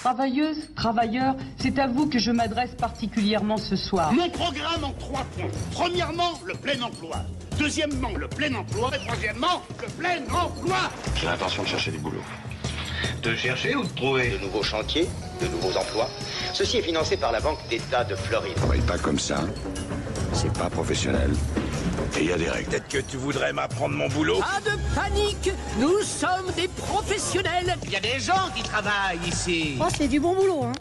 Travailleuses, travailleurs, c'est à vous que je m'adresse particulièrement ce soir. Mon programme en 3 points. Premièrement, le plein emploi. Deuxièmement, le plein emploi. Et troisièmement, le plein emploi. J'ai l'intention de chercher du boulot. De chercher ou de trouver? De nouveaux chantiers, de nouveaux emplois. Ceci est financé par la Banque d'État de Floride. Travaille pas comme ça. C'est pas professionnel. Et il y a des règles. Peut-être que tu voudrais m'apprendre mon boulot? Pas de panique, nous sommes des professionnels. Il y a des gens qui travaillent ici. Oh, c'est du bon boulot, hein.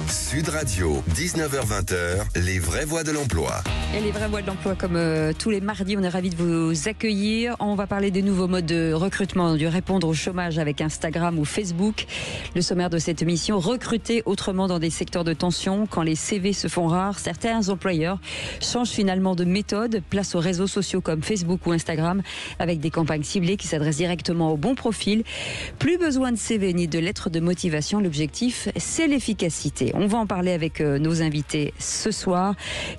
Sud Radio, 19h-20h, les vraies voix de l'emploi. Et les vraies voix de l'emploi, comme tous les mardis, on est ravis de vous accueillir. On va parler des nouveaux modes de recrutement, du répondre au chômage avec Instagram ou Facebook. Le sommaire de cette émission, recruter autrement dans des secteurs de tension. Quand les CV se font rares, certains employeurs changent finalement de méthode, place aux réseaux sociaux comme Facebook ou Instagram, avec des campagnes ciblées qui s'adressent directement au bon profil. Plus besoin de CV ni de lettres de motivation. L'objectif, c'est l'efficacité. On va en parler avec nos invités ce soir.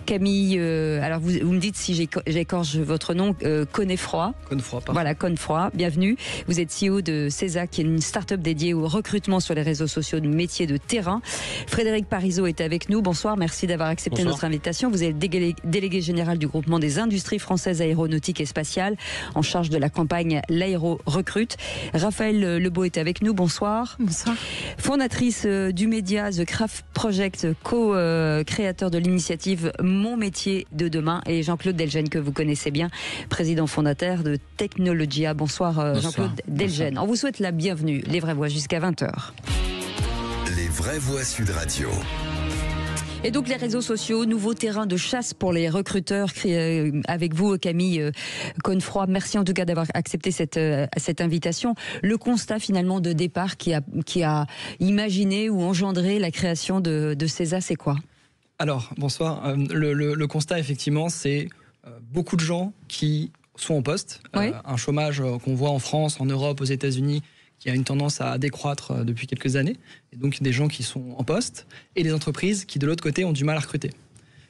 Camille, alors vous me dites si j'écorche votre nom, Connefroy. Connefroy, pardon. Voilà, Connefroy, bienvenue. Vous êtes CEO de CESA, qui est une start-up dédiée au recrutement sur les réseaux sociaux de métiers de terrain. Frédéric Parisot est avec nous. Bonsoir, merci d'avoir accepté notre invitation. Vous êtes délégué général du groupement des industries françaises aéronautiques et spatiales, en charge de la campagne L'Aéro Recrute. Raphaël Lebeau est avec nous. Bonsoir. Bonsoir. Fondatrice du média The Craft Project, co-créateur de l'initiative Mon métier de demain, et Jean-Claude Delgen, que vous connaissez bien, président fondateur de Technologia. Bonsoir, Jean-Claude Delgen. On vous souhaite la bienvenue. Les vraies voix jusqu'à 20h. Les vraies voix Sud Radio. Et donc les réseaux sociaux, nouveau terrain de chasse pour les recruteurs. Avec vous, Camille Connefroy, merci en tout cas d'avoir accepté cette invitation. Le constat finalement de départ qui a imaginé ou engendré la création de CESA, c'est quoi? Alors, bonsoir. Le constat, effectivement, c'est beaucoup de gens qui sont en poste. Oui. Un chômage qu'on voit en France, en Europe, aux États-Unis, qui a une tendance à décroître depuis quelques années. Et donc, des gens qui sont en poste et des entreprises qui, de l'autre côté, ont du mal à recruter.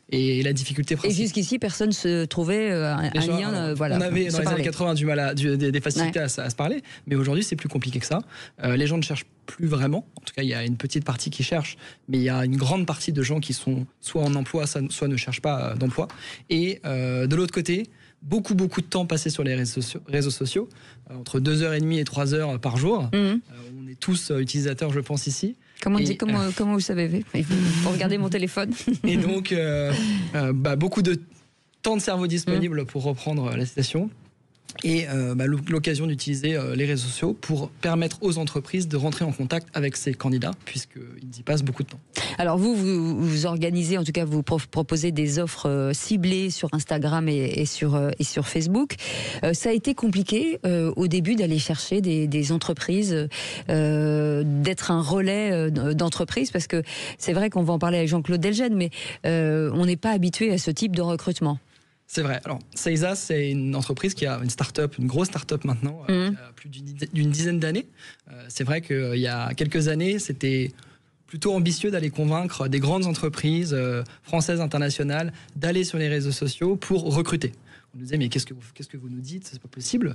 Et la difficulté principale. Et jusqu'ici, personne ne se trouvait un lien. Voilà, on avait dans les années 80 du mal des facilités à se parler, mais aujourd'hui c'est plus compliqué que ça. Les gens ne cherchent plus vraiment. En tout cas, il y a une petite partie qui cherche, mais il y a une grande partie de gens qui sont soit en emploi, soit ne cherchent pas d'emploi. Et de l'autre côté, beaucoup de temps passé sur les réseaux sociaux, entre 2h30 et 3h par jour. On est tous utilisateurs, je pense, ici. Comment vous savez? Vous regardez mon téléphone. Et donc, beaucoup de temps de cerveau disponible, pour reprendre la citation. Et l'occasion d'utiliser les réseaux sociaux pour permettre aux entreprises de rentrer en contact avec ces candidats, puisqu'ils y passent beaucoup de temps. Alors vous organisez, en tout cas vous proposez des offres ciblées sur Instagram et sur Facebook. Ça a été compliqué au début d'aller chercher des entreprises, d'être un relais d'entreprise, parce que c'est vrai qu'on va en parler avec Jean-Claude Delgen, mais on n'est pas habitué à ce type de recrutement. C'est vrai. Alors, CESA, c'est une entreprise qui a une start-up, une grosse start-up maintenant, qui a plus d'une dizaine d'années. C'est vrai qu'il y a quelques années, c'était plutôt ambitieux d'aller convaincre des grandes entreprises françaises, internationales, d'aller sur les réseaux sociaux pour recruter. On nous disait, mais qu'est-ce que vous nous dites? C'est pas possible.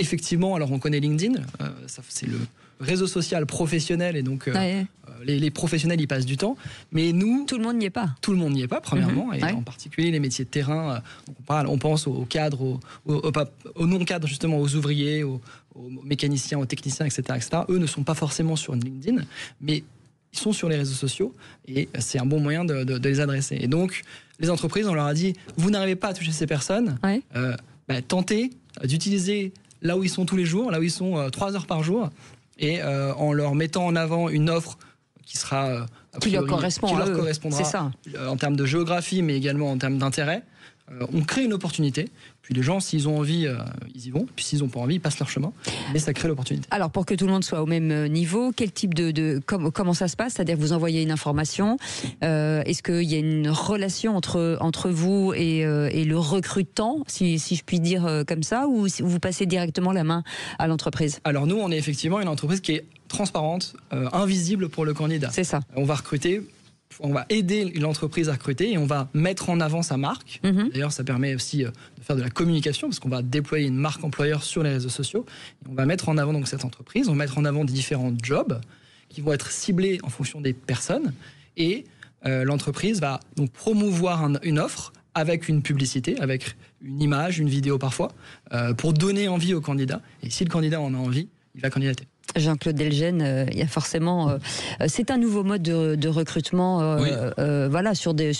Effectivement, alors on connaît LinkedIn, c'est le réseau social professionnel, et donc les professionnels y passent du temps, mais nous... Tout le monde n'y est pas. Tout le monde n'y est pas, premièrement, et en particulier les métiers de terrain. On pense aux cadres, aux non-cadres, justement, aux ouvriers, aux mécaniciens, aux techniciens, etc. Eux ne sont pas forcément sur LinkedIn, mais ils sont sur les réseaux sociaux, et c'est un bon moyen de les adresser. Et donc, les entreprises, on leur a dit, vous n'arrivez pas à toucher ces personnes, tentez d'utiliser là où ils sont tous les jours, là où ils sont 3 heures par jour, et en leur mettant en avant une offre qui sera qui leur correspondra, c'est ça. En termes de géographie, mais également en termes d'intérêt. On crée une opportunité, puis les gens, s'ils ont envie, ils y vont, puis s'ils n'ont pas envie, ils passent leur chemin, mais ça crée l'opportunité. Alors, pour que tout le monde soit au même niveau, quel type comment ça se passe? C'est-à-dire, vous envoyez une information, est-ce qu'il y a une relation entre vous et le recrutant, si je puis dire comme ça, ou vous passez directement la main à l'entreprise? Alors nous, on est effectivement une entreprise qui est transparente, invisible pour le candidat. C'est ça. On va recruter, on va aider l'entreprise à recruter, et on va mettre en avant sa marque. D'ailleurs, ça permet aussi de faire de la communication, parce qu'on va déployer une marque employeur sur les réseaux sociaux. Et on va mettre en avant donc cette entreprise, on va mettre en avant des différents jobs qui vont être ciblés en fonction des personnes et l'entreprise va donc promouvoir une offre avec une publicité, avec une image, une vidéo parfois, pour donner envie au candidat. Et si le candidat en a envie, il va candidater. Jean-Claude Delgen, il y a forcément... c'est un nouveau mode de recrutement voilà, sur des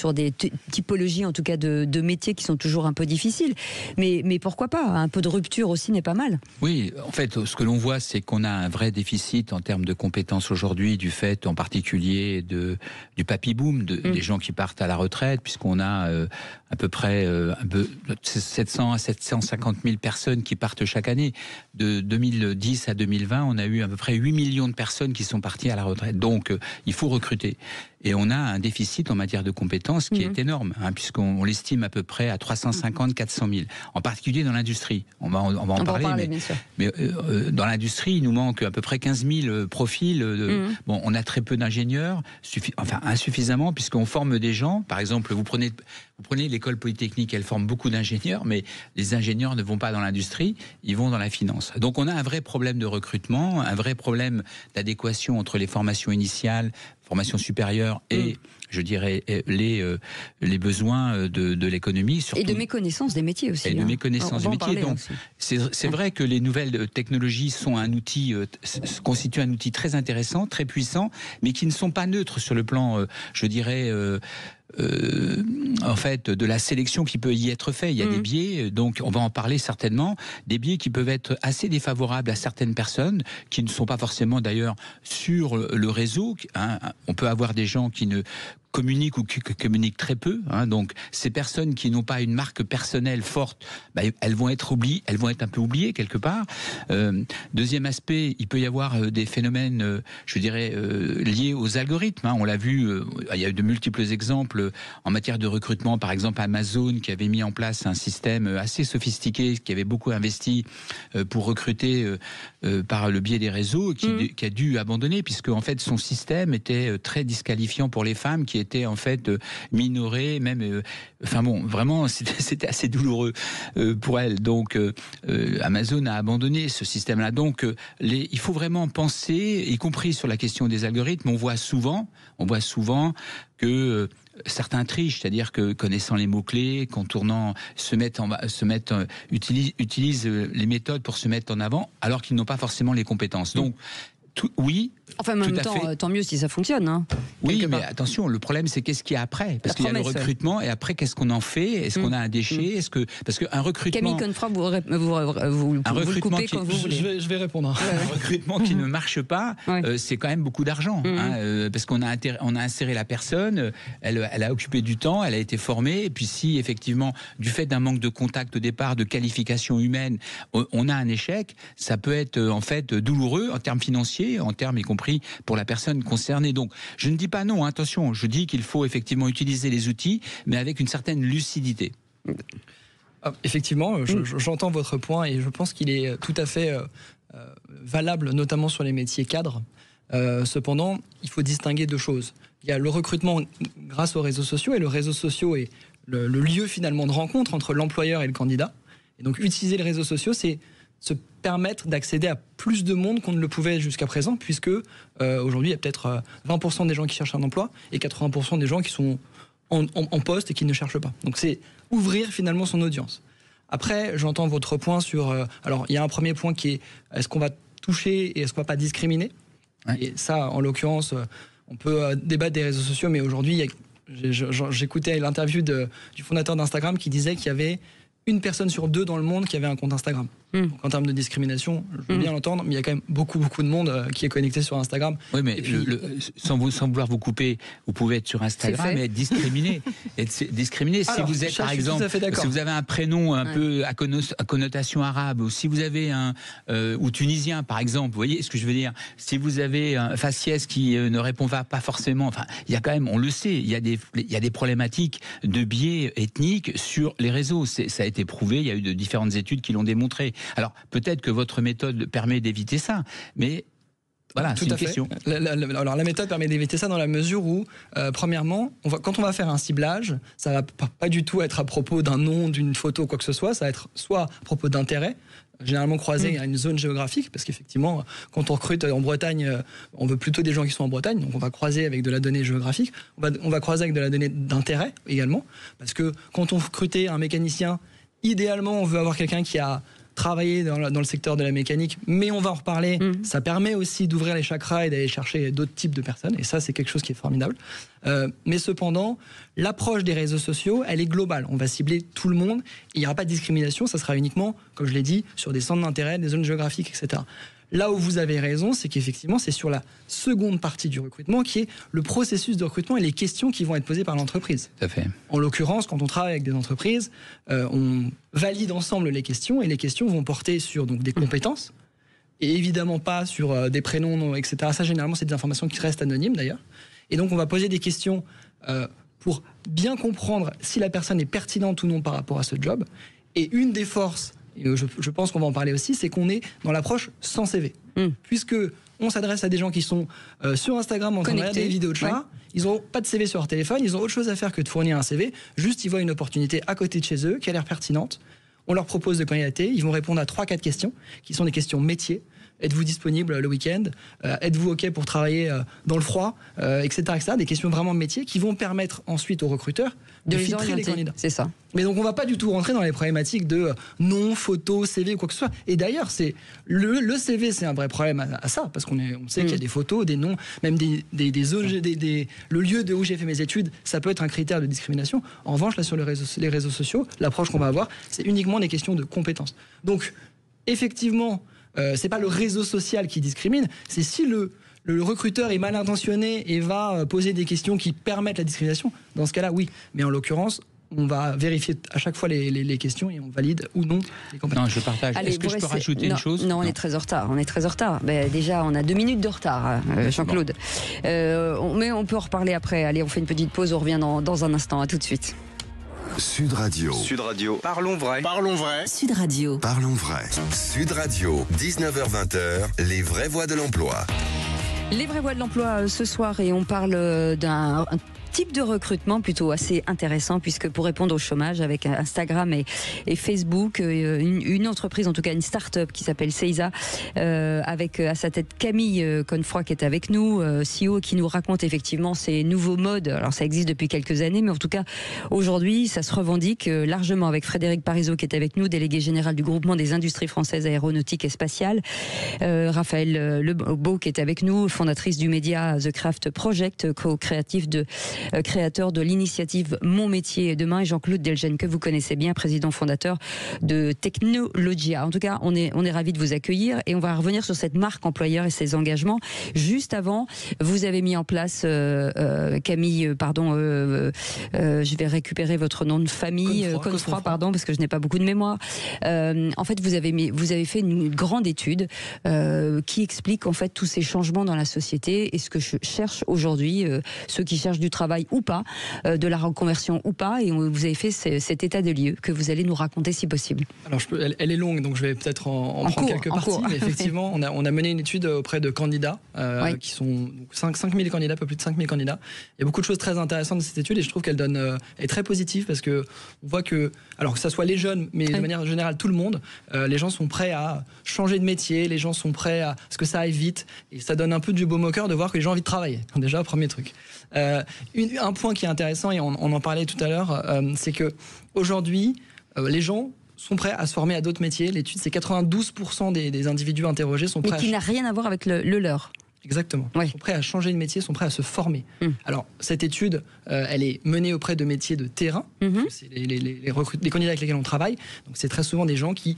typologies, en tout cas, de métiers qui sont toujours un peu difficiles. Mais pourquoi pas? Un peu de rupture aussi n'est pas mal. Oui, en fait, ce que l'on voit, c'est qu'on a un vrai déficit en termes de compétences aujourd'hui, du fait en particulier du papy-boom, des gens qui partent à la retraite, puisqu'on a à peu près 700 à 750 000 personnes qui partent chaque année. De 2010 à 2020, on a eu à peu près 8 millions de personnes qui sont parties à la retraite. Donc, il faut recruter. Et on a un déficit en matière de compétences qui est énorme, puisqu'on l'estime à peu près à 350-400 000, en particulier dans l'industrie. On va en parler, mais dans l'industrie, il nous manque à peu près 15 000 profils. Bon, on a très peu d'ingénieurs, insuffisamment, puisqu'on forme des gens. Par exemple, vous prenez l'école polytechnique, elle forme beaucoup d'ingénieurs, mais les ingénieurs ne vont pas dans l'industrie, ils vont dans la finance. Donc on a un vrai problème de recrutement, un vrai problème d'adéquation entre les formations initiales, formation supérieure et, je dirais, les besoins de l'économie. Surtout, et de méconnaissance des métiers aussi. Et de méconnaissance des métiers. Donc, c'est vrai que les nouvelles technologies sont constituent un outil très intéressant, très puissant, mais qui ne sont pas neutres sur le plan, je dirais... en fait, de la sélection qui peut y être faite. Il y a des biais, donc on va en parler certainement, des biais qui peuvent être assez défavorables à certaines personnes, qui ne sont pas forcément d'ailleurs sur le réseau. On peut avoir des gens qui ne communiquent ou qui communiquent très peu. Donc ces personnes qui n'ont pas une marque personnelle forte, elles vont être un peu oubliées quelque part. Deuxième aspect, il peut y avoir des phénomènes, je dirais, liés aux algorithmes. On l'a vu, il y a eu de multiples exemples en matière de recrutement. Par exemple, Amazon qui avait mis en place un système assez sophistiqué, qui avait beaucoup investi pour recruter par le biais des réseaux, qui a dû abandonner, puisque en fait son système était très disqualifiant pour les femmes qui étaient en fait minorées, même. Vraiment, c'était assez douloureux pour elles. Donc, Amazon a abandonné ce système-là. Donc, il faut vraiment penser, y compris sur la question des algorithmes. On voit souvent que certains trichent, c'est-à-dire que connaissant les mots-clés, utilisent les méthodes pour se mettre en avant, alors qu'ils n'ont pas forcément les compétences. Donc, oui. Enfin, en même temps, tant mieux si ça fonctionne. Oui, mais attention, le problème, c'est qu'est-ce qu'il y a après? Parce qu'il y a le recrutement, et après, qu'est-ce qu'on en fait? Est-ce qu'on a un déchet? Parce qu'un recrutement... Camille Confra, vous le coupez quand vous voulez. Je vais répondre. Un recrutement qui ne marche pas, c'est quand même beaucoup d'argent. Parce qu'on a inséré la personne, elle a occupé du temps, elle a été formée, et puis si, effectivement, du fait d'un manque de contact au départ, de qualification humaine, on a un échec, ça peut être, en fait, douloureux en termes financiers, en termes y compris pour la personne concernée. Donc, je ne dis pas non, attention, je dis qu'il faut effectivement utiliser les outils, mais avec une certaine lucidité. Effectivement, j'entends votre point et je pense qu'il est tout à fait valable, notamment sur les métiers cadres. Cependant, il faut distinguer deux choses. Il y a le recrutement grâce aux réseaux sociaux, et le réseau social est le lieu finalement de rencontre entre l'employeur et le candidat. Et donc, utiliser les réseaux sociaux, c'est se permettre d'accéder à plus de monde qu'on ne le pouvait jusqu'à présent, puisque aujourd'hui, il y a peut-être 20% des gens qui cherchent un emploi et 80% des gens qui sont en poste et qui ne cherchent pas. Donc c'est ouvrir finalement son audience. Après, j'entends votre point sur... alors, il y a un premier point qui est, est-ce qu'on va toucher et est-ce qu'on va pas discriminer? Et ça, en l'occurrence, on peut débattre des réseaux sociaux, mais aujourd'hui, j'écoutais l'interview du fondateur d'Instagram qui disait qu'il y avait une personne sur deux dans le monde qui avait un compte Instagram. Donc, en termes de discrimination, je veux bien l'entendre, mais il y a quand même beaucoup de monde qui est connecté sur Instagram. Oui, mais sans vouloir vous couper, vous pouvez être sur Instagram et être discriminé. Si vous êtes, par exemple, si vous avez un prénom un peu à connotation arabe, ou si vous avez ou tunisien, par exemple, vous voyez ce que je veux dire? Si vous avez un faciès qui ne répond pas forcément, enfin, il y a quand même, on le sait, il y a des problématiques de biais ethniques sur les réseaux. Ça a été prouvé, il y a eu de différentes études qui l'ont démontré. Alors, peut-être que votre méthode permet d'éviter ça, mais Voilà, tout c'est à une fait. question. Alors la méthode permet d'éviter ça dans la mesure où, premièrement, quand on va faire un ciblage, ça va pas du tout être à propos d'un nom, d'une photo, quoi que ce soit. Ça va être soit à propos d'intérêt, généralement croisé à une zone géographique, parce qu'effectivement, quand on recrute en Bretagne, on veut plutôt des gens qui sont en Bretagne, donc on va croiser avec de la donnée géographique, on va croiser avec de la donnée d'intérêt également, parce que quand on recrutait un mécanicien, idéalement, on veut avoir quelqu'un qui a travaillé dans le secteur de la mécanique, mais on va en reparler. Ça permet aussi d'ouvrir les chakras et d'aller chercher d'autres types de personnes, et ça, c'est quelque chose qui est formidable. Mais cependant, l'approche des réseaux sociaux, elle est globale. On va cibler tout le monde. Il n'y aura pas de discrimination. Ça sera uniquement, comme je l'ai dit, sur des centres d'intérêt, des zones géographiques, etc. Là où vous avez raison, c'est qu'effectivement, c'est sur la seconde partie du recrutement qui est le processus de recrutement et les questions qui vont être posées par l'entreprise. Tout à fait. En l'occurrence, quand on travaille avec des entreprises, on valide ensemble les questions et les questions vont porter sur donc, des compétences et évidemment pas sur des prénoms, etc. Ça, généralement, c'est des informations qui restent anonymes d'ailleurs. Et donc, on va poser des questions pour bien comprendre si la personne est pertinente ou non par rapport à ce job. Et une des forces, et je pense qu'on va en parler aussi, c'est qu'on est dans l'approche sans CV. Puisque on s'adresse à des gens qui sont sur Instagram en train de regarder des vidéos de chats, ils n'ont pas de CV sur leur téléphone, ils ont autre chose à faire que de fournir un CV, juste ils voient une opportunité à côté de chez eux qui a l'air pertinente, on leur propose de candidater, ils vont répondre à 3-4 questions, qui sont des questions métiers. Êtes-vous disponible le week-end ? Êtes-vous OK pour travailler dans le froid, etc., etc. Des questions vraiment métiers qui vont permettre ensuite aux recruteurs de filtrer les candidats. C'est ça. Mais donc on ne va pas du tout rentrer dans les problématiques de nom, photo, CV ou quoi que ce soit. Et d'ailleurs, c'est le CV, c'est un vrai problème à ça, parce qu'on sait qu'il y a des photos, des noms, même le lieu de où j'ai fait mes études, ça peut être un critère de discrimination. En revanche, là sur les réseaux sociaux, l'approche qu'on va avoir, c'est uniquement des questions de compétences. Donc, effectivement, c'est pas le réseau social qui discrimine, c'est si le recruteur est mal intentionné et va poser des questions qui permettent la discrimination. Dans ce cas-là, oui. Mais en l'occurrence, on va vérifier à chaque fois les questions et on valide ou non les compétences. Non, je partage. Est-ce que je peux rajouter une chose ? Non, on est très en retard. Déjà, on a 2 minutes de retard, Jean-Claude. Mais on peut en reparler après. Allez, on fait une petite pause, on revient dans un instant. À tout de suite. Sud Radio. Sud Radio. Parlons vrai. Parlons vrai. Sud Radio. Parlons vrai. Sud Radio, 19h-20h, les vraies voix de l'emploi. Les vraies voix de l'emploi ce soir, et on parle d'un type de recrutement plutôt assez intéressant, puisque pour répondre au chômage avec Instagram et Facebook, une entreprise, en tout cas une start-up qui s'appelle Seiza, avec à sa tête Camille Confroy qui est avec nous, CEO, qui nous raconte effectivement ces nouveaux modes. Alors ça existe depuis quelques années, mais en tout cas aujourd'hui ça se revendique largement, avec Frédéric Parisot qui est avec nous, délégué général du groupement des industries françaises aéronautiques et spatiales, Raphaël Lebeau qui est avec nous, fondatrice du média The Craft Project, co-créatif créateur de l'initiative Mon métier demain, et Jean-Claude Delgen que vous connaissez bien, président fondateur de Technologia. En tout cas, on est ravis de vous accueillir, et on va revenir sur cette marque employeur et ses engagements. Juste avant, vous avez mis en place Camille, je vais récupérer votre nom de famille, Confroy, pardon, parce que je n'ai pas beaucoup de mémoire. En fait, vous avez fait une grande étude qui explique en fait tous ces changements dans la société et ce que cherchent aujourd'hui ceux qui cherchent du travail ou pas, de la reconversion ou pas, et vous avez fait cet état de lieu que vous allez nous raconter si possible. Alors elle est longue, donc je vais peut-être en prendre quelques parties, mais effectivement on a mené une étude auprès de candidats qui sont 5000 candidats, un peu plus de 5000 candidats. Il y a beaucoup de choses très intéressantes dans cette étude, et je trouve qu'elle est très positive, parce que on voit que, alors que ça soit les jeunes, mais de manière générale tout le monde, les gens sont prêts à changer de métier, les gens sont prêts à ce que ça aille vite, et ça donne un peu du baume au cœur de voir que les gens ont envie de travailler. Déjà, premier truc. Un point qui est intéressant, et on en parlait tout à l'heure, c'est que aujourd'hui, les gens sont prêts à se former à d'autres métiers. L'étude, c'est 92% des individus interrogés sont prêts. Mais qui n'a rien à voir avec le leur. Exactement. Ils sont prêts à changer de métier, sont prêts à se former. Alors, cette étude, elle est menée auprès de métiers de terrain. C'est les candidats avec lesquels on travaille. Donc, c'est très souvent des gens qui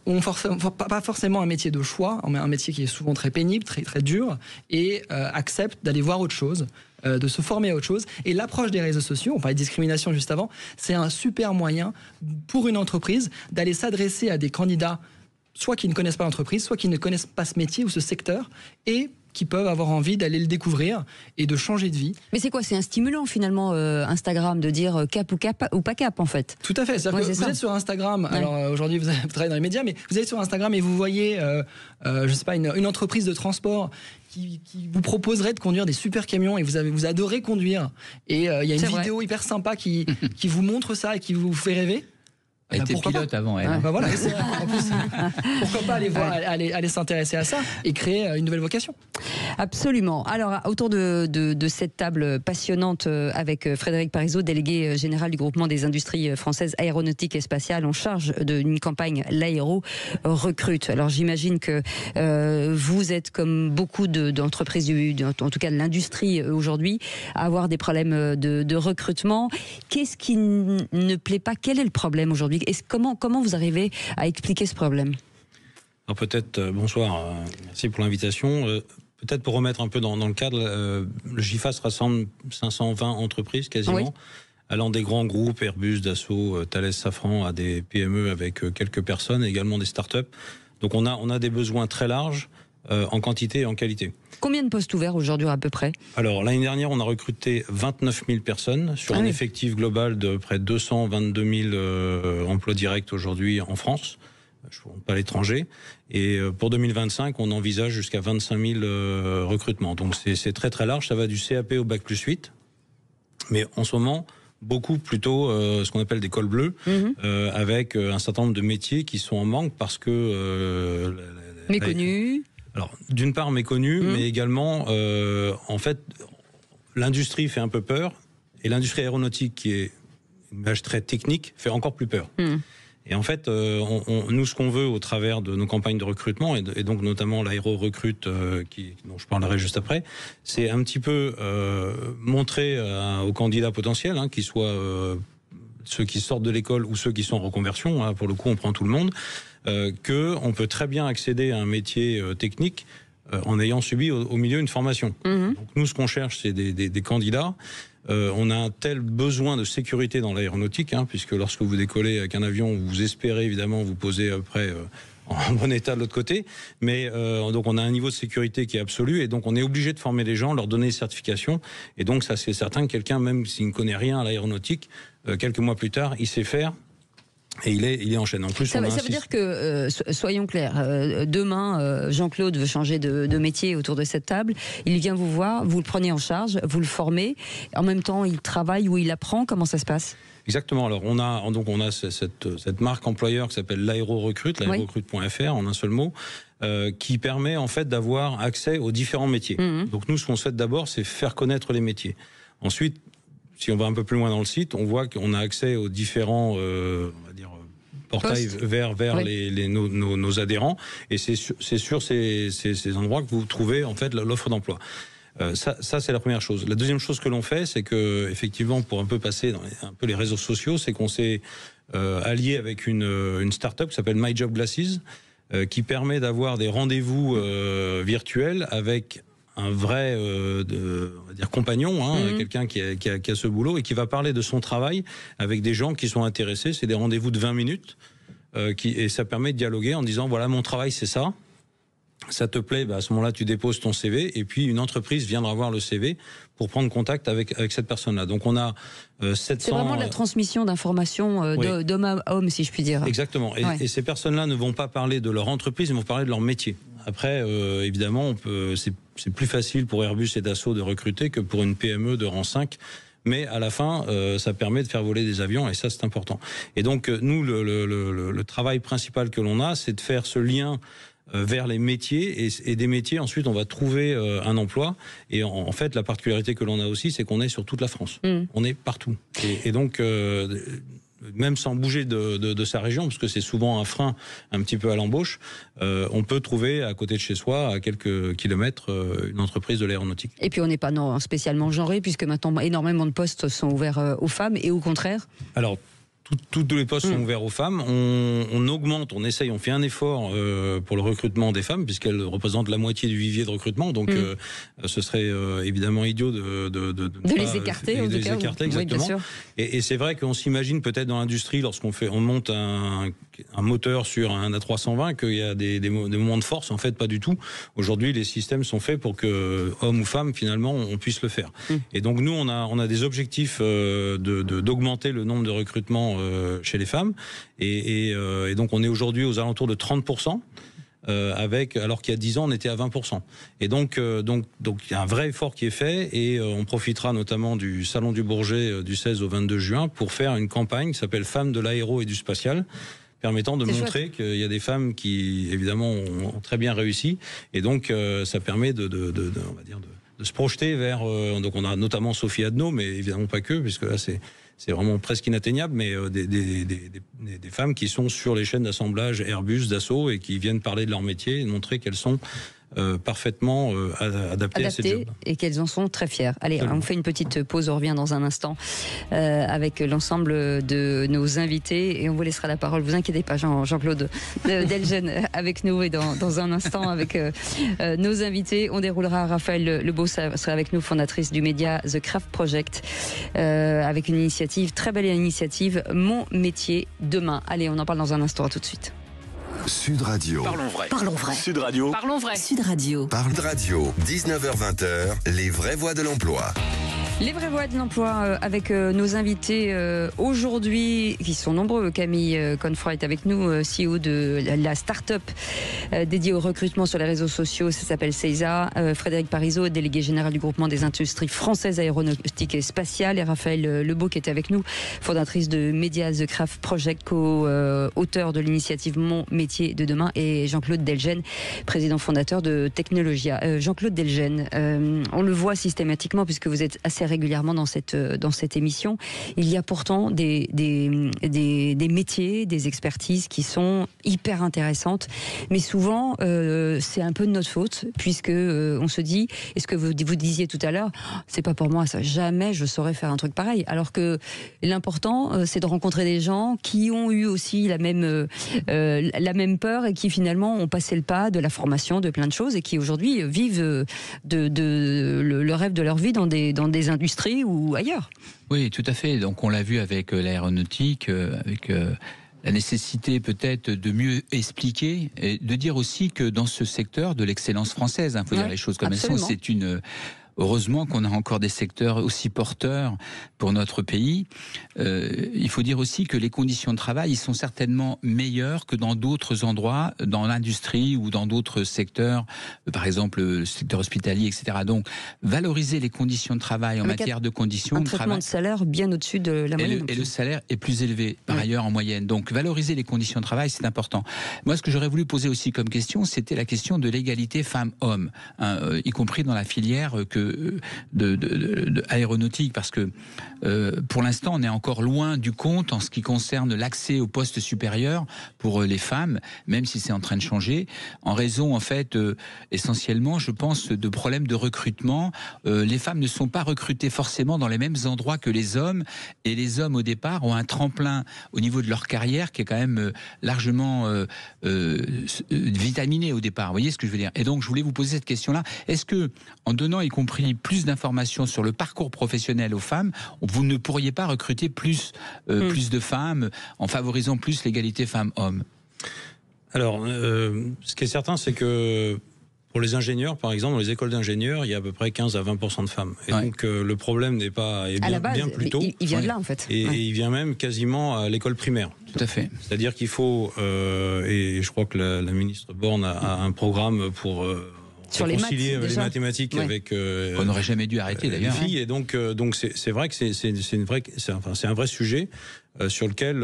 ont pas forcément un métier de choix, un métier qui est souvent très pénible, très, très dur, et acceptent d'aller voir autre chose, de se former à autre chose. Et l'approche des réseaux sociaux, on parlait de discrimination juste avant, c'est un super moyen pour une entreprise d'aller s'adresser à des candidats soit qui ne connaissent pas l'entreprise, soit qui ne connaissent pas ce métier ou ce secteur, et qui peuvent avoir envie d'aller le découvrir et de changer de vie. Mais c'est quoi? C'est un stimulant finalement Instagram de dire cap ou pas cap en fait. Tout à fait. C'est-à-dire que vous êtes sur Instagram. Alors aujourd'hui vous travaillez dans les médias, mais vous êtes sur Instagram et vous voyez, je sais pas, une entreprise de transport qui vous proposerait de conduire des super camions et vous adorez conduire. Et il y a une vidéo hyper sympa qui vous montre ça et qui vous fait rêver. Elle était pilote avant elle. Voilà, en plus, pourquoi pas aller s'intéresser à ça et créer une nouvelle vocation. Absolument. Alors, autour de cette table passionnante avec Frédéric Parisot, délégué général du groupement des industries françaises aéronautiques et spatiales en charge d'une campagne l'Aéro Recrute. Alors, j'imagine que vous êtes comme beaucoup d'entreprises, en tout cas de l'industrie aujourd'hui, à avoir des problèmes de recrutement. Qu'est-ce qui ne plaît pas? Quel est le problème aujourd'hui? Comment vous arrivez à expliquer ce problème? Alors peut-être, bonsoir, merci pour l'invitation. Peut-être pour remettre un peu dans le cadre, le GIFAS rassemble 520 entreprises quasiment, allant des grands groupes, Airbus, Dassault, Thales, Safran, à des PME avec quelques personnes, et également des startups. Donc on a des besoins très larges en quantité et en qualité. Combien de postes ouverts aujourd'hui à peu près? Alors l'année dernière, on a recruté 29 000 personnes sur un effectif global de près de 222 000 emplois directs aujourd'hui en France, pas à l'étranger. Et pour 2025, on envisage jusqu'à 25 000 recrutements. Donc c'est très très large, ça va du CAP au Bac+8. Mais en ce moment, beaucoup plutôt ce qu'on appelle des cols bleus, avec un certain nombre de métiers qui sont en manque parce que... méconnus. Alors, d'une part méconnu, mais également, en fait, l'industrie fait un peu peur, et l'industrie aéronautique, qui est une image très technique, fait encore plus peur. Et en fait, nous, ce qu'on veut au travers de nos campagnes de recrutement, et donc notamment l'Aéro Recrute, dont je parlerai juste après, c'est un petit peu montrer aux candidats potentiels, qu'ils soient ceux qui sortent de l'école ou ceux qui sont en reconversion, pour le coup, on prend tout le monde, qu'on peut très bien accéder à un métier technique en ayant subi au milieu une formation. Donc nous, ce qu'on cherche, c'est des candidats. On a un tel besoin de sécurité dans l'aéronautique, puisque lorsque vous décollez avec un avion, vous espérez évidemment vous poser après en bon état de l'autre côté. Mais donc on a un niveau de sécurité qui est absolu, et donc on est obligé de former les gens, leur donner des certifications. Et donc ça, c'est certain que quelqu'un, même s'il ne connaît rien à l'aéronautique, quelques mois plus tard, il sait faire. Et il est en chaîne. En plus, ça veut dire que, soyons clairs, demain, Jean-Claude veut changer de métier autour de cette table. Il vient vous voir, vous le prenez en charge, vous le formez. En même temps, il travaille ou il apprend. Comment ça se passe? Exactement. Alors, on a cette marque employeur qui s'appelle l'Aéro Recrute, l'aérorecrute.fr en un seul mot, qui permet en fait d'avoir accès aux différents métiers. Donc nous, ce qu'on souhaite d'abord, c'est faire connaître les métiers. Ensuite, si on va un peu plus loin dans le site, on voit qu'on a accès aux différents on va dire, portails vers nos adhérents. Et c'est sur ces endroits que vous trouvez en fait l'offre d'emploi. Ça c'est la première chose. La deuxième chose que l'on fait, c'est que effectivement, pour un peu passer dans un peu les réseaux sociaux, c'est qu'on s'est allié avec une start-up qui s'appelle My Job Glasses, qui permet d'avoir des rendez-vous virtuels avec un vrai on va dire compagnon, quelqu'un qui a ce boulot et qui va parler de son travail avec des gens qui sont intéressés. C'est des rendez-vous de 20 minutes et ça permet de dialoguer en disant voilà, mon travail c'est ça. Ça te plaît, à ce moment-là, tu déposes ton CV et puis une entreprise viendra voir le CV pour prendre contact avec cette personne-là. Donc on a 700... C'est vraiment de la transmission d'informations d'homme à homme, si je puis dire. Exactement. Et ces personnes-là ne vont pas parler de leur entreprise, ils vont parler de leur métier. Après, évidemment, c'est plus facile pour Airbus et Dassault de recruter que pour une PME de rang 5. Mais à la fin, ça permet de faire voler des avions et ça, c'est important. Et donc, nous, le travail principal que l'on a, c'est de faire ce lien vers les métiers et des métiers, ensuite on va trouver un emploi et en fait la particularité que l'on a aussi, c'est qu'on est sur toute la France, on est partout et donc même sans bouger de sa région, parce que c'est souvent un frein un petit peu à l'embauche, on peut trouver à côté de chez soi, à quelques kilomètres, une entreprise de l'aéronautique. Et puis on n'est pas spécialement genré, puisque maintenant énormément de postes sont ouverts aux femmes, et au contraire? Alors, tous les postes sont ouverts aux femmes. On augmente, on essaye, on fait un effort pour le recrutement des femmes, puisqu'elles représentent la moitié du vivier de recrutement. Donc, ce serait évidemment idiot de les écarter. Exactement. Oui, bien sûr. Et c'est vrai qu'on s'imagine peut-être dans l'industrie, lorsqu'on monte un moteur sur un A320 qu'il y a des moments de force. En fait, pas du tout. Aujourd'hui, les systèmes sont faits pour que hommes ou femmes, finalement, on puisse le faire. Et donc nous, on a des objectifs d'augmenter le nombre de recrutements chez les femmes. Et donc on est aujourd'hui aux alentours de 30%. Alors qu'il y a 10 ans, on était à 20%. Et donc il y a un vrai effort qui est fait, et on profitera notamment du Salon du Bourget du 16 au 22 juin pour faire une campagne qui s'appelle Femmes de l'aéro et du spatial, permettant de montrer qu'il y a des femmes qui, évidemment, ont très bien réussi. Et donc, ça permet on va dire de se projeter vers... donc, on a notamment Sophie Adno, mais évidemment pas que, puisque là, c'est vraiment presque inatteignable, mais des femmes qui sont sur les chaînes d'assemblage Airbus, Dassault, et qui viennent parler de leur métier et montrer qu'elles sont parfaitement adaptées à ces jobs. Et qu'elles en sont très fières. Allez, on fait une petite pause, on revient dans un instant avec l'ensemble de nos invités, et on vous laissera la parole. Vous inquiétez pas, Jean-Claude Delgen avec nous, et dans un instant avec nos invités. On déroulera Raphaël Lebeau sera avec nous, fondatrice du média The Craft Project, avec une initiative, très belle initiative, Mon métier demain. Allez, on en parle dans un instant, à tout de suite. Sud Radio. Parlons vrai. Parlons vrai. Sud Radio. Parlons vrai. Sud Radio. Parle Radio. 19h-20h, les vraies voix de l'emploi. Les vraies voix de l'emploi avec nos invités aujourd'hui, qui sont nombreux. Camille Confroy est avec nous, CEO de la start-up dédiée au recrutement sur les réseaux sociaux, ça s'appelle Seiza. Frédéric Parisot, délégué général du groupement des industries françaises aéronautiques et spatiales, et Raphaël Lebeau qui est avec nous, fondatrice de Media The Craft Project, co-auteur de l'initiative Mon métier de demain, et Jean-Claude Delgen, président fondateur de Technologia. Jean-Claude Delgen, on le voit systématiquement puisque vous êtes assez régulièrement dans cette émission. Il y a pourtant des métiers, des expertises qui sont hyper intéressantes, mais souvent c'est un peu de notre faute, puisque on se dit, et ce que vous disiez tout à l'heure, c'est pas pour moi ça, jamais je saurais faire un truc pareil, alors que l'important c'est de rencontrer des gens qui ont eu aussi la même peur, et qui finalement ont passé le pas de la formation, de plein de choses, et qui aujourd'hui vivent le rêve de leur vie dans des industries ou ailleurs. Oui, tout à fait. Donc on l'a vu avec l'aéronautique, avec la nécessité peut-être de mieux expliquer, et de dire aussi que dans ce secteur de l'excellence française, faut dire les choses comme elles sont, c'est heureusement qu'on a encore des secteurs aussi porteurs pour notre pays. Il faut dire aussi que les conditions de travail, ils sont certainement meilleures que dans d'autres endroits, dans l'industrie ou dans d'autres secteurs, par exemple le secteur hospitalier, etc. Donc, valoriser les conditions de travail en matière de conditions de travail. Un traitement de salaire bien au-dessus de la moyenne. Et le salaire est plus élevé, par ailleurs, en moyenne. Donc, valoriser les conditions de travail, c'est important. Moi, ce que j'aurais voulu poser aussi comme question, c'était la question de l'égalité femmes-hommes, y compris dans la filière de aéronautique, parce que pour l'instant on est encore loin du compte en ce qui concerne l'accès au poste supérieur pour les femmes, même si c'est en train de changer, en raison en fait essentiellement, je pense, de problèmes de recrutement. Les femmes ne sont pas recrutées forcément dans les mêmes endroits que les hommes, et les hommes au départ ont un tremplin au niveau de leur carrière qui est quand même largement vitaminé au départ. Vous voyez ce que je veux dire? Et donc je voulais vous poser cette question-là. Est-ce que, en donnant y compris plus d'informations sur le parcours professionnel aux femmes, vous ne pourriez pas recruter plus de femmes en favorisant plus l'égalité femmes-hommes? Alors, ce qui est certain, c'est que pour les ingénieurs, par exemple, dans les écoles d'ingénieurs, il y a à peu près 15 à 20% de femmes. Et donc, le problème n'est pas... à la base, bien plus tôt. Il vient de là, en fait. Et il vient même quasiment à l'école primaire. Tout à fait. C'est-à-dire qu'il faut... et je crois que la ministre Borne a un programme pour... sur les concilier les mathématiques avec on n'aurait jamais dû arrêter d'ailleurs les filles, et donc c'est vrai que c'est un vrai sujet sur lequel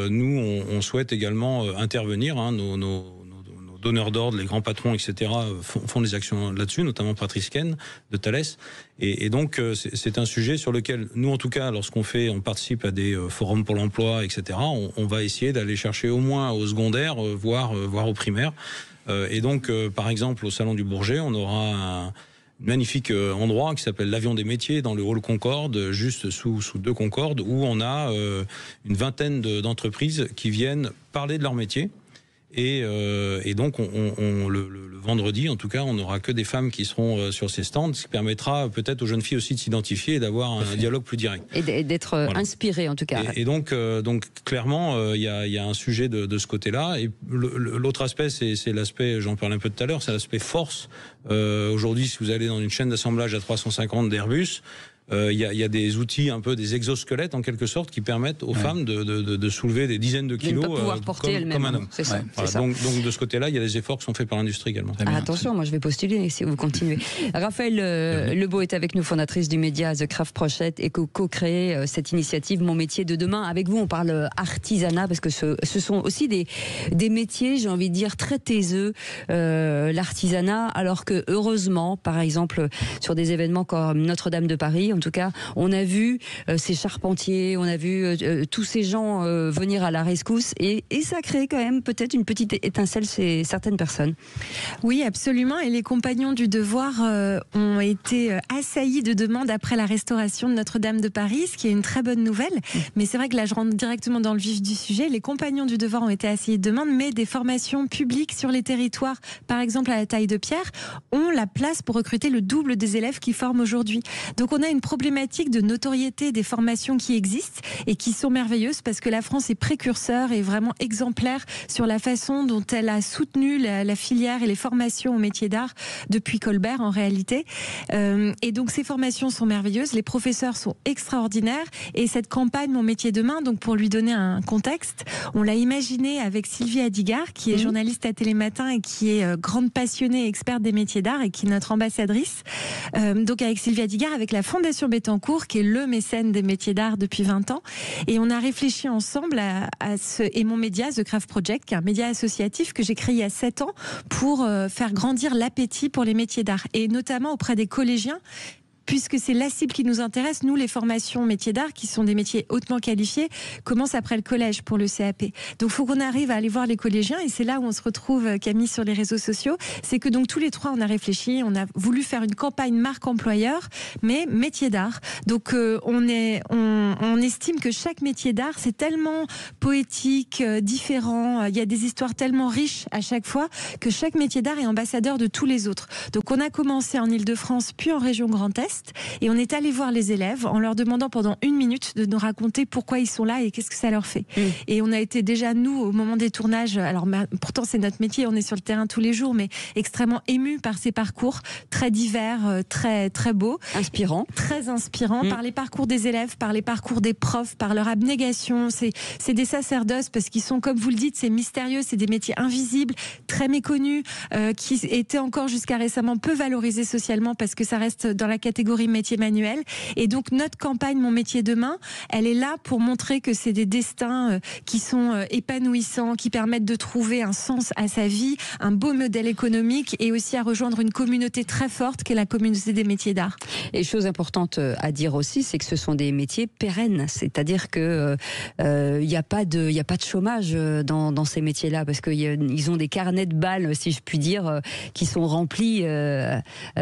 nous on souhaite également intervenir. Nos donneurs d'ordre, les grands patrons, etc. font des actions là-dessus, notamment Patrice Ken de Thales, et donc c'est un sujet sur lequel nous, en tout cas, lorsqu'on participe à des forums pour l'emploi, etc. On va essayer d'aller chercher au moins au secondaire, voire au primaire. Et donc, par exemple, au Salon du Bourget, on aura un magnifique endroit qui s'appelle l'Avion des métiers, dans le hall Concorde, juste sous 2 Concorde, où on a une vingtaine d'entreprises qui viennent parler de leur métier. Et donc, le vendredi, en tout cas, on n'aura que des femmes qui seront sur ces stands, ce qui permettra peut-être aux jeunes filles aussi de s'identifier et d'avoir un dialogue plus direct. Et d'être inspirées, en tout cas. Et donc, clairement, il y a un sujet de ce côté-là. Et l'autre aspect, c'est l'aspect, j'en parlais un peu tout à l'heure, c'est l'aspect force. Aujourd'hui, si vous allez dans une chaîne d'assemblage à 350 d'Airbus, il y a des outils, un peu des exosquelettes en quelque sorte, qui permettent aux femmes de soulever des dizaines de kilos comme un homme. C'est ça. Donc de ce côté-là, il y a des efforts qui sont faits par l'industrie également. Attention, moi je vais postuler si vous continuez. Raphaël Lebeau est avec nous, fondatrice du média The Craft Project, et co-créé cette initiative Mon métier de demain. Avec vous, on parle artisanat parce que ce sont aussi des métiers, j'ai envie de dire, très taiseux, l'artisanat, alors que heureusement, par exemple, sur des événements comme Notre-Dame de Paris, en tout cas, on a vu ces charpentiers, on a vu tous ces gens venir à la rescousse et ça a créé quand même peut-être une petite étincelle chez certaines personnes. Oui, absolument. Et les compagnons du devoir ont été assaillis de demandes après la restauration de Notre-Dame de Paris, ce qui est une très bonne nouvelle. Mais c'est vrai que là, je rentre directement dans le vif du sujet. Les compagnons du devoir ont été assaillis de demandes, mais des formations publiques sur les territoires, par exemple à la Taille de Pierre, ont la place pour recruter le double des élèves qui forment aujourd'hui. Donc on a une problématique de notoriété des formations qui existent et qui sont merveilleuses parce que la France est précurseur et vraiment exemplaire sur la façon dont elle a soutenu la filière et les formations au métier d'art depuis Colbert en réalité. Et donc ces formations sont merveilleuses, les professeurs sont extraordinaires et cette campagne Mon métier demain, donc pour lui donner un contexte, on l'a imaginée avec Sylvie Adigard qui est journaliste à Télématin et qui est grande passionnée et experte des métiers d'art et qui est notre ambassadrice. Donc avec Sylvie Adigard, avec la Fondation Bettencourt, qui est le mécène des métiers d'art depuis 20 ans. Et on a réfléchi ensemble et mon média, The Craft Project, qui est un média associatif que j'ai créé il y a 7 ans pour faire grandir l'appétit pour les métiers d'art. Et notamment auprès des collégiens, puisque c'est la cible qui nous intéresse. Nous, les formations métiers d'art, qui sont des métiers hautement qualifiés, commencent après le collège pour le CAP. Donc, il faut qu'on arrive à aller voir les collégiens, et c'est là où on se retrouve, Camille, sur les réseaux sociaux. C'est que donc tous les trois, on a réfléchi, on a voulu faire une campagne marque employeur, mais métier d'art. Donc, on estime que chaque métier d'art, c'est tellement poétique, différent. Il y a des histoires tellement riches à chaque fois que chaque métier d'art est ambassadeur de tous les autres. Donc, on a commencé en Ile-de-France, puis en région Grand Est. Et on est allé voir les élèves en leur demandant pendant 1 minute de nous raconter pourquoi ils sont là et qu'est-ce que ça leur fait. Et on a été déjà, nous, au moment des tournages, alors pourtant c'est notre métier, on est sur le terrain tous les jours, mais extrêmement émus par ces parcours très divers, très, très beaux. Inspirants. Très inspirants, par les parcours des élèves, par les parcours des profs, par leur abnégation. C'est des sacerdoces parce qu'ils sont, comme vous le dites, c'est mystérieux, c'est des métiers invisibles, très méconnus, qui étaient encore jusqu'à récemment peu valorisés socialement parce que ça reste dans la catégorie métier manuel. Et donc notre campagne Mon métier demain, elle est là pour montrer que c'est des destins qui sont épanouissants, qui permettent de trouver un sens à sa vie, un beau modèle économique et aussi à rejoindre une communauté très forte qu'est la communauté des métiers d'art. Et chose importante à dire aussi, c'est que ce sont des métiers pérennes, c'est-à-dire que il n'y a pas de chômage dans ces métiers-là parce qu'ils ont des carnets de balles, si je puis dire, qui sont remplis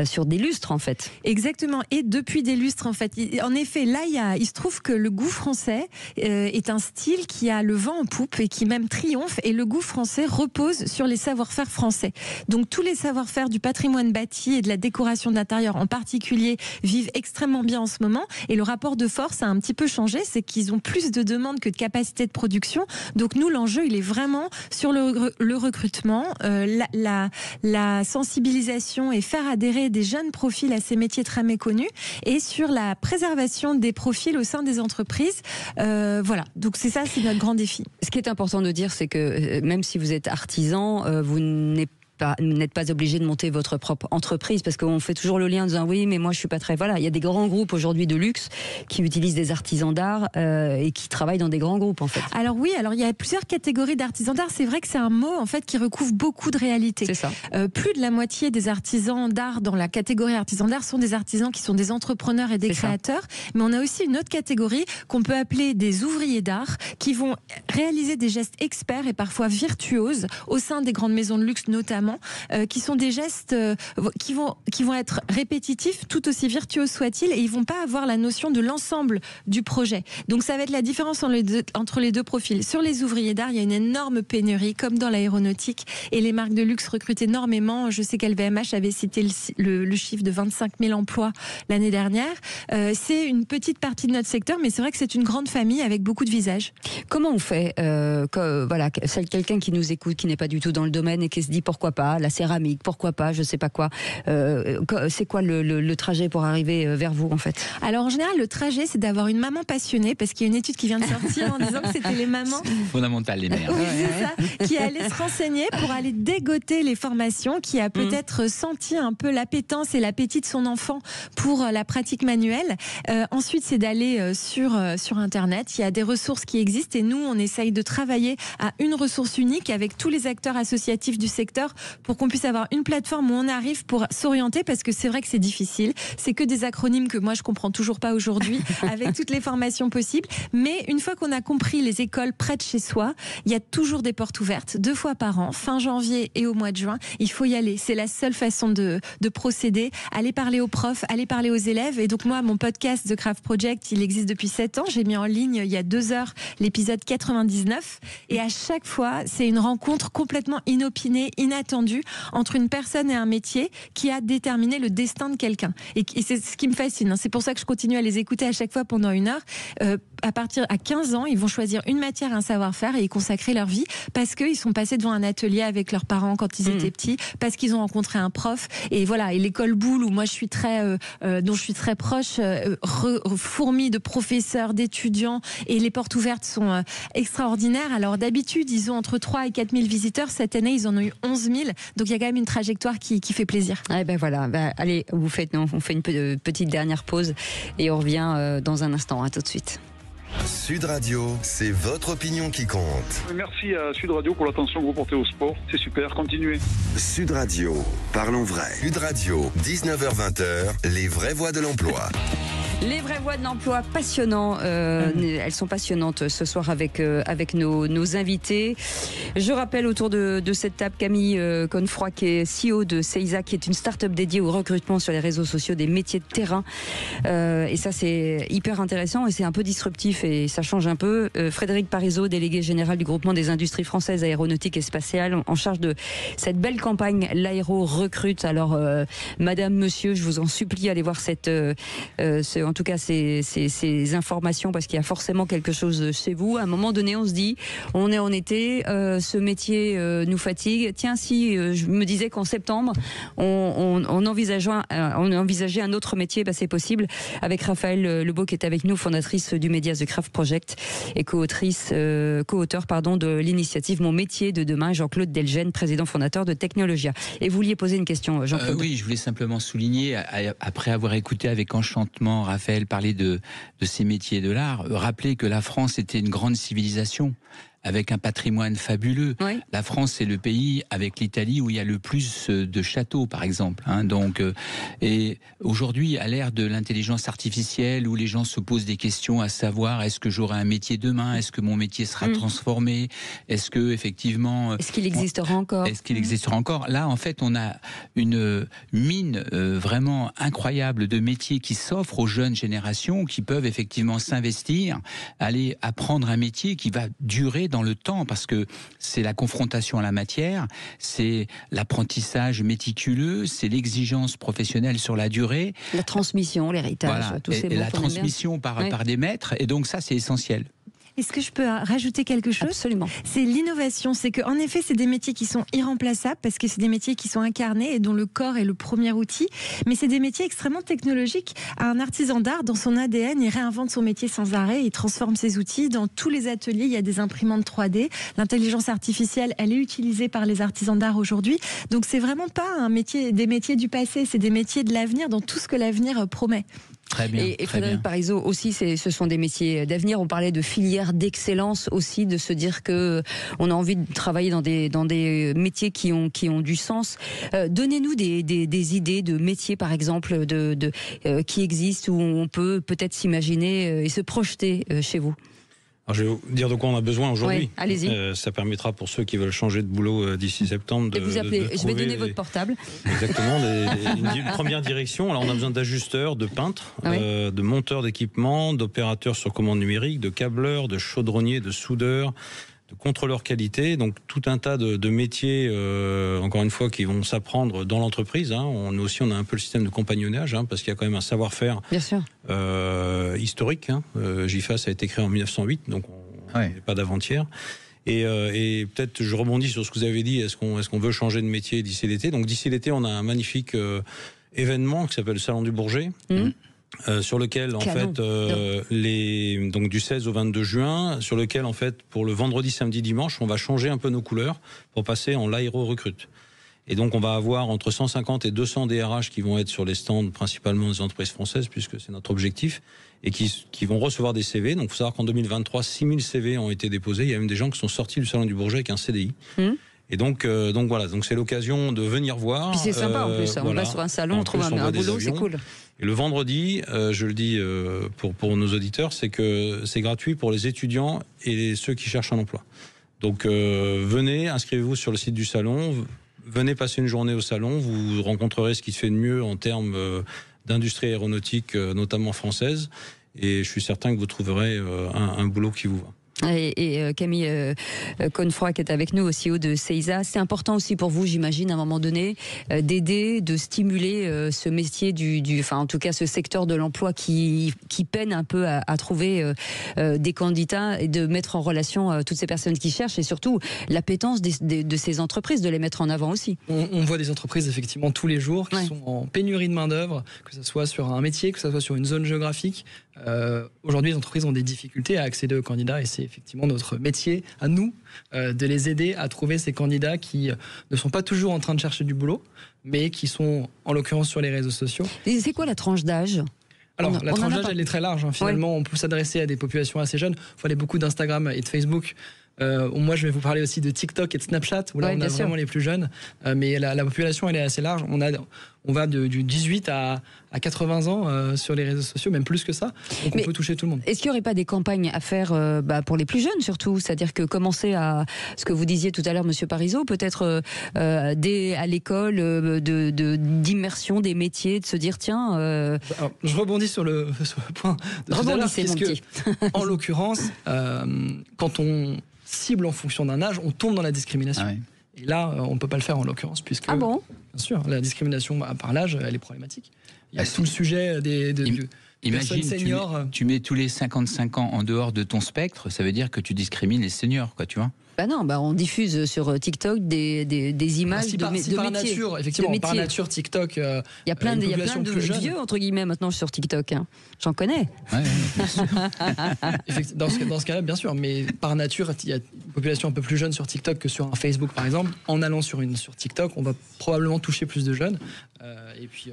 sur des lustres en fait. Exactement. Et depuis des lustres, en fait. En effet, là, il se trouve que le goût français est un style qui a le vent en poupe et qui même triomphe. Et le goût français repose sur les savoir-faire français. Donc, tous les savoir-faire du patrimoine bâti et de la décoration d'intérieur en particulier vivent extrêmement bien en ce moment. Et le rapport de force a un petit peu changé. C'est qu'ils ont plus de demandes que de capacité de production. Donc, nous, l'enjeu, il est vraiment sur le recrutement, la sensibilisation et faire adhérer des jeunes profils à ces métiers très méconnus et sur la préservation des profils au sein des entreprises. Voilà, donc c'est notre grand défi. Ce qui est important de dire, c'est que même si vous êtes artisan, vous n'êtes pas obligé de monter votre propre entreprise parce qu'on fait toujours le lien en disant oui mais moi je suis pas très... Voilà, il y a des grands groupes aujourd'hui de luxe qui utilisent des artisans d'art et qui travaillent dans des grands groupes en fait. Alors oui, il y a plusieurs catégories d'artisans d'art. C'est vrai que c'est un mot en fait qui recouvre beaucoup de réalités. C'est ça. Plus de la moitié des artisans d'art dans la catégorie artisans d'art sont des artisans qui sont des entrepreneurs et des créateurs. Mais on a aussi une autre catégorie qu'on peut appeler des ouvriers d'art qui vont réaliser des gestes experts et parfois virtuoses au sein des grandes maisons de luxe notamment maman, qui sont des gestes qui vont être répétitifs, tout aussi virtueux soient-ils, et ils vont pas avoir la notion de l'ensemble du projet. Donc ça va être la différence entre les deux profils. Sur les ouvriers d'art, il y a une énorme pénurie, comme dans l'aéronautique, et les marques de luxe recrutent énormément. Je sais qu'LVMH avait cité le chiffre de 25 000 emplois l'année dernière. C'est une petite partie de notre secteur, mais c'est vrai que c'est une grande famille avec beaucoup de visages. Comment on fait voilà, quelqu'un qui nous écoute, qui n'est pas du tout dans le domaine et qui se dit pourquoi pas, la céramique, pourquoi pas, je sais pas quoi. C'est quoi le trajet pour arriver vers vous en fait? Alors en général, le trajet, c'est d'avoir une maman passionnée, parce qu'il y a une étude qui vient de sortir en disant que c'était les mamans. Fondamental, les mères. Oui, c'est ça, qui allaient se renseigner pour aller dégoter les formations, qui a peut-être senti un peu l'appétence et l'appétit de son enfant pour la pratique manuelle. Ensuite, c'est d'aller sur Internet. Il y a des ressources qui existent et nous, on essaye de travailler à une ressource unique avec tous les acteurs associatifs du secteur pour qu'on puisse avoir une plateforme où on arrive pour s'orienter, parce que c'est vrai que c'est difficile. C'est que des acronymes que moi, je comprends toujours pas aujourd'hui avec toutes les formations possibles. Mais une fois qu'on a compris les écoles près de chez soi, il y a toujours des portes ouvertes 2 fois par an, fin janvier et au mois de juin. Il faut y aller. C'est la seule façon de procéder. Aller parler aux profs, aller parler aux élèves. Et donc moi, mon podcast The Craft Project, il existe depuis 7 ans. J'ai mis en ligne il y a 2 heures l'épisode 99. Et à chaque fois, c'est une rencontre complètement inopinée, inattendue entre une personne et un métier qui a déterminé le destin de quelqu'un. Et c'est ce qui me fascine. C'est pour ça que je continue à les écouter à chaque fois pendant 1 heure. À partir à 15 ans, ils vont choisir une matière, un savoir-faire et y consacrer leur vie parce qu'ils sont passés devant un atelier avec leurs parents quand ils étaient petits, parce qu'ils ont rencontré un prof. Et voilà, et l'école Boulle, où moi je suis dont je suis très proche, fourmi de professeurs, d'étudiants, et les portes ouvertes sont extraordinaires. Alors d'habitude, ils ont entre 3 et 4 000 visiteurs. Cette année, ils en ont eu 11 000. Donc il y a quand même une trajectoire qui fait plaisir. Ah ben voilà, allez, on fait une petite dernière pause et on revient dans un instant. À tout de suite. Sud Radio, c'est votre opinion qui compte. Merci à Sud Radio pour l'attention que vous portez au sport. C'est super, continuez. Sud Radio, parlons vrai. Sud Radio, 19h-20h, les vraies voix de l'emploi. Les vraies voix de l'emploi, passionnants. Elles sont passionnantes ce soir avec nos invités. Je rappelle autour de cette table Camille Confroy, qui est CEO de Seiza, qui est une start-up dédiée au recrutement sur les réseaux sociaux des métiers de terrain. Et ça, c'est hyper intéressant et c'est un peu disruptif et ça change un peu. Frédéric Parisot, délégué général du groupement des industries françaises aéronautiques et spatiales, en charge de cette belle campagne L'Aéro Recrute. Alors, madame, monsieur, je vous en supplie, allez voir en tout cas ces informations, parce qu'il y a forcément quelque chose chez vous. À un moment donné, on se dit, on est en été, ce métier nous fatigue. Tiens, si je me disais qu'en septembre, on envisageait un autre métier, c'est possible. Avec Raphaël Lebeau, qui est avec nous, fondatrice du Médias The Craft Project et co-auteur de l'initiative Mon métier de demain, Jean-Claude Delgène, président fondateur de Technologia. Et vous vouliez poser une question, Jean-Claude? Oui, je voulais simplement souligner, après avoir écouté avec enchantement Raphaël parler de ces métiers de l'art, rappeler que la France était une grande civilisation avec un patrimoine fabuleux. Oui. La France, c'est le pays avec l'Italie où il y a le plus de châteaux, par exemple. Donc, et aujourd'hui, à l'ère de l'intelligence artificielle, où les gens se posent des questions à savoir, est-ce que j'aurai un métier demain? Est-ce que mon métier sera transformé? Est-ce que, effectivement... Est-ce qu'il existera encore? Est-ce qu'il existera encore? Là, en fait, on a une mine vraiment incroyable de métiers qui s'offrent aux jeunes générations, qui peuvent effectivement s'investir, aller apprendre un métier qui va durer dans le temps, parce que c'est la confrontation à la matière, c'est l'apprentissage méticuleux, c'est l'exigence professionnelle sur la durée, la transmission, l'héritage, voilà. Tous ces mots, la transmission par des maîtres, et donc ça c'est essentiel. Est-ce que je peux rajouter quelque chose? Absolument. C'est l'innovation. C'est qu'en effet, c'est des métiers qui sont irremplaçables parce que c'est des métiers qui sont incarnés et dont le corps est le premier outil. Mais c'est des métiers extrêmement technologiques. Un artisan d'art, dans son ADN, il réinvente son métier sans arrêt. Il transforme ses outils. Dans tous les ateliers, il y a des imprimantes 3D. L'intelligence artificielle, elle est utilisée par les artisans d'art aujourd'hui. Donc c'est vraiment pas des métiers du passé. C'est des métiers de l'avenir, dans tout ce que l'avenir promet. Très bien. Et Frédéric Parisot aussi, ce sont des métiers d'avenir. On parlait de filières d'excellence aussi, de se dire que on a envie de travailler dans des métiers qui ont du sens. Donnez-nous des idées de métiers, par exemple, qui existent, où on peut peut-être s'imaginer et se projeter chez vous. Alors, je vais vous dire de quoi on a besoin aujourd'hui. Oui, allez-y. Ça permettra pour ceux qui veulent changer de boulot d'ici septembre de, vous appelez, je vais donner votre portable. Exactement, une première direction. Alors on a besoin d'ajusteurs, de peintres, de monteurs d'équipements, d'opérateurs sur commande numérique, de câbleurs, de chaudronniers, de soudeurs, de contrôleurs qualité. Donc tout un tas de métiers, encore une fois, qui vont s'apprendre dans l'entreprise. On a un peu le système de compagnonnage, parce qu'il y a quand même un savoir-faire historique. GIFAS a été créé en 1908, donc on n'est pas d'avant-hier. Et peut-être, je rebondis sur ce que vous avez dit, est-ce qu'on veut changer de métier d'ici l'été? Donc d'ici l'été, on a un magnifique événement qui s'appelle le Salon du Bourget. Sur lequel en fait donc du 16 au 22 juin, sur lequel en fait pour le vendredi, samedi, dimanche, on va changer un peu nos couleurs pour passer en l'aéro-recrute. Et donc on va avoir entre 150 et 200 DRH qui vont être sur les stands principalement des entreprises françaises, puisque c'est notre objectif, et qui vont recevoir des CV. Donc il faut savoir qu'en 2023, 6000 CV ont été déposés. Il y a même des gens qui sont sortis du Salon du Bourget avec un CDI. Et donc voilà, donc c'est l'occasion de venir voir. Puis c'est sympa en plus, on va sur un salon, on trouve un boulot, c'est cool. Et le vendredi, je le dis pour nos auditeurs, c'est que c'est gratuit pour les étudiants et ceux qui cherchent un emploi. Donc venez, inscrivez-vous sur le site du salon, venez passer une journée au salon, vous rencontrerez ce qui se fait de mieux en termes d'industrie aéronautique, notamment française, et je suis certain que vous trouverez un boulot qui vous va. Et Camille Connefroy qui est avec nous, au CEO de CEISA, c'est important aussi pour vous, j'imagine, à un moment donné, d'aider, de stimuler ce métier enfin en tout cas ce secteur de l'emploi qui peine un peu à trouver des candidats, et de mettre en relation toutes ces personnes qui cherchent, et surtout l'appétence de ces entreprises, de les mettre en avant aussi. On voit des entreprises effectivement tous les jours qui sont en pénurie de main d'œuvre, que ce soit sur un métier, que ce soit sur une zone géographique. Aujourd'hui, les entreprises ont des difficultés à accéder aux candidats, et c'est effectivement notre métier à nous de les aider à trouver ces candidats qui ne sont pas toujours en train de chercher du boulot, mais qui sont en l'occurrence sur les réseaux sociaux. Et c'est quoi la tranche d'âge ? Alors, la tranche d'âge, elle est très large. Finalement, on peut s'adresser à des populations assez jeunes. Il faut aller beaucoup d'Instagram et de Facebook. Moi, je vais vous parler aussi de TikTok et de Snapchat, où là, on a vraiment les plus jeunes. Mais la population, elle est assez large. On va du 18 à 80 ans sur les réseaux sociaux, même plus que ça. Donc, on peut toucher tout le monde. Est-ce qu'il n'y aurait pas des campagnes à faire pour les plus jeunes, surtout? C'est-à-dire que commencer à, ce que vous disiez tout à l'heure, Monsieur Parisot, peut-être à l'école d'immersion des métiers, de se dire, tiens... Alors, je rebondis sur le point de tout à l'heure, puisque, en l'occurrence, quand on cible en fonction d'un âge, on tombe dans la discrimination. Et là, on ne peut pas le faire en l'occurrence, puisque, ah bon, bien sûr, la discrimination par l'âge, elle est problématique. Il y a tout le sujet des personnes seniors. Tu mets tous les 55 ans en dehors de ton spectre, ça veut dire que tu discrimines les seniors, quoi, tu vois. Non, on diffuse sur TikTok des images de métiers. Nature, effectivement, par nature, TikTok. Il y a plein de vieux, entre guillemets, maintenant sur TikTok. J'en connais. Dans ce cas-là, bien sûr, mais par nature, il y a une population un peu plus jeune sur TikTok que sur un Facebook, par exemple. En allant sur TikTok, on va probablement toucher plus de jeunes. Et puis...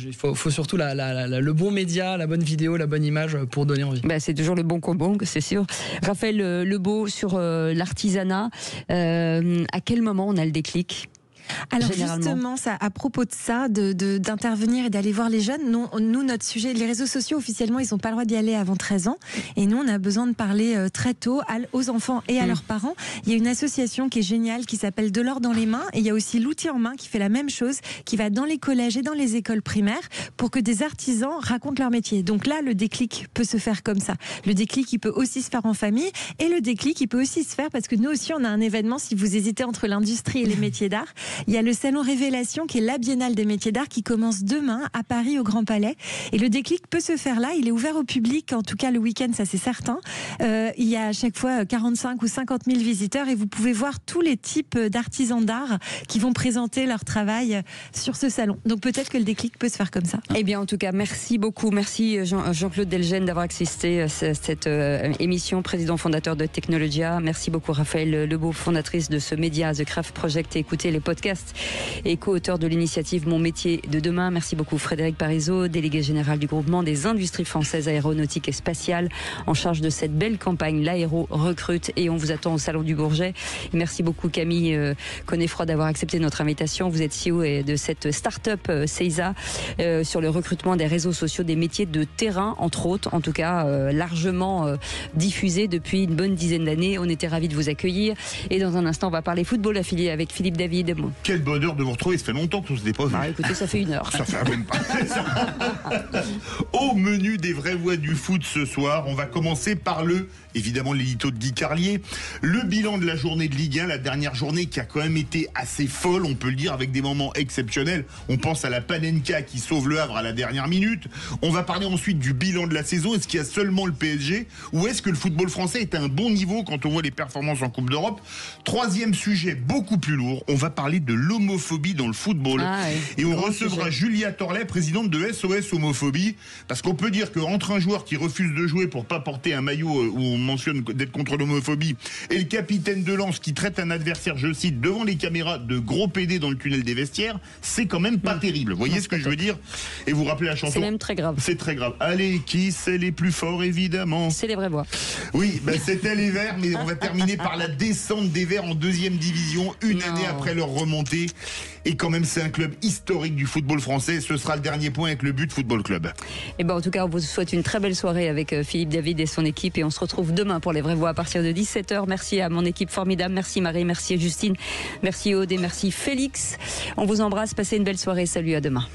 il faut surtout le bon média, la bonne vidéo, la bonne image pour donner envie. C'est toujours le bon combo, c'est sûr. Raphaël Lebeau, sur l'artisanat, à quel moment on a le déclic ? Alors justement, à propos de ça, d'intervenir et d'aller voir les jeunes, nous, notre sujet, les réseaux sociaux, officiellement, ils n'ont pas le droit d'y aller avant 13 ans. Et nous, on a besoin de parler très tôt aux enfants et à leurs parents. Il y a une association qui est géniale, qui s'appelle De l'or dans les mains. Et il y a aussi l'outil en main qui fait la même chose, qui va dans les collèges et dans les écoles primaires pour que des artisans racontent leur métier. Donc là, le déclic peut se faire comme ça. Le déclic, il peut aussi se faire en famille. Et le déclic, il peut aussi se faire parce que nous aussi, on a un événement, si vous hésitez entre l'industrie et les métiers d'art. Il y a le salon Révélation qui est la Biennale des métiers d'art qui commence demain à Paris au Grand Palais. Et le déclic peut se faire là. Il est ouvert au public, en tout cas le week-end, ça c'est certain. Il y a à chaque fois 45 ou 50 000 visiteurs et vous pouvez voir tous les types d'artisans d'art qui vont présenter leur travail sur ce salon. Donc peut-être que le déclic peut se faire comme ça. Eh bien en tout cas, merci beaucoup. Merci Jean-Claude Delgenne d'avoir assisté à cette émission, président fondateur de Technologia. Merci beaucoup Raphaël Lebeau, fondatrice de ce média The Craft Project, et écoutez les podcasts podcast et co-auteur de l'initiative Mon métier de demain. Merci beaucoup Frédéric Parisot, délégué général du groupement des industries françaises aéronautiques et spatiales, en charge de cette belle campagne l'Aéro Recrute, et on vous attend au Salon du Bourget. Et merci beaucoup Camille Connefroy d'avoir accepté notre invitation. Vous êtes CEO de cette start-up Seiza sur le recrutement des réseaux sociaux, des métiers de terrain entre autres, en tout cas largement diffusé depuis une bonne dizaine d'années. On était ravis de vous accueillir, et dans un instant on va parler football affilié avec Philippe David. Quel bonheur de vous retrouver, ça fait longtemps qu'on se dépose. Écoutez, ça fait 1 heure. Ça fait même pas. Au menu des vraies voix du foot ce soir, on va commencer par évidemment l'édito de Guy Carlier, le bilan de la journée de Ligue 1, la dernière journée qui a quand même été assez folle, on peut le dire, avec des moments exceptionnels. On pense à la Panenka qui sauve le Havre à la dernière minute. On va parler ensuite du bilan de la saison. Est-ce qu'il y a seulement le PSG, ou est-ce que le football français est à un bon niveau quand on voit les performances en Coupe d'Europe? Troisième sujet, beaucoup plus lourd, on va parler de l'homophobie dans le football. Et on recevra Julia Torlet, présidente de SOS Homophobie, parce qu'on peut dire qu'entre un joueur qui refuse de jouer pour pas porter un maillot où on mentionne d'être contre l'homophobie, et le capitaine de Lens qui traite un adversaire, je cite, devant les caméras de gros PD dans le tunnel des vestiaires, c'est quand même pas terrible. Vous voyez ce que je veux dire? Et vous rappelez la chanson? C'est même très grave. C'est très grave. Allez, qui c'est les plus forts, évidemment? C'est les vraies voix. Oui, c'était les Verts, mais on va terminer par la descente des Verts en 2e division, une année après leur remontée. Et quand même, c'est un club historique du football français. Ce sera le dernier point avec le But Football Club. Et en tout cas, on vous souhaite une très belle soirée avec Philippe David et son équipe. Et on se retrouve demain pour les vraies voix à partir de 17h. Merci à mon équipe formidable. Merci Marie, merci Justine, merci Aude et merci Félix. On vous embrasse. Passez une belle soirée. Salut, à demain.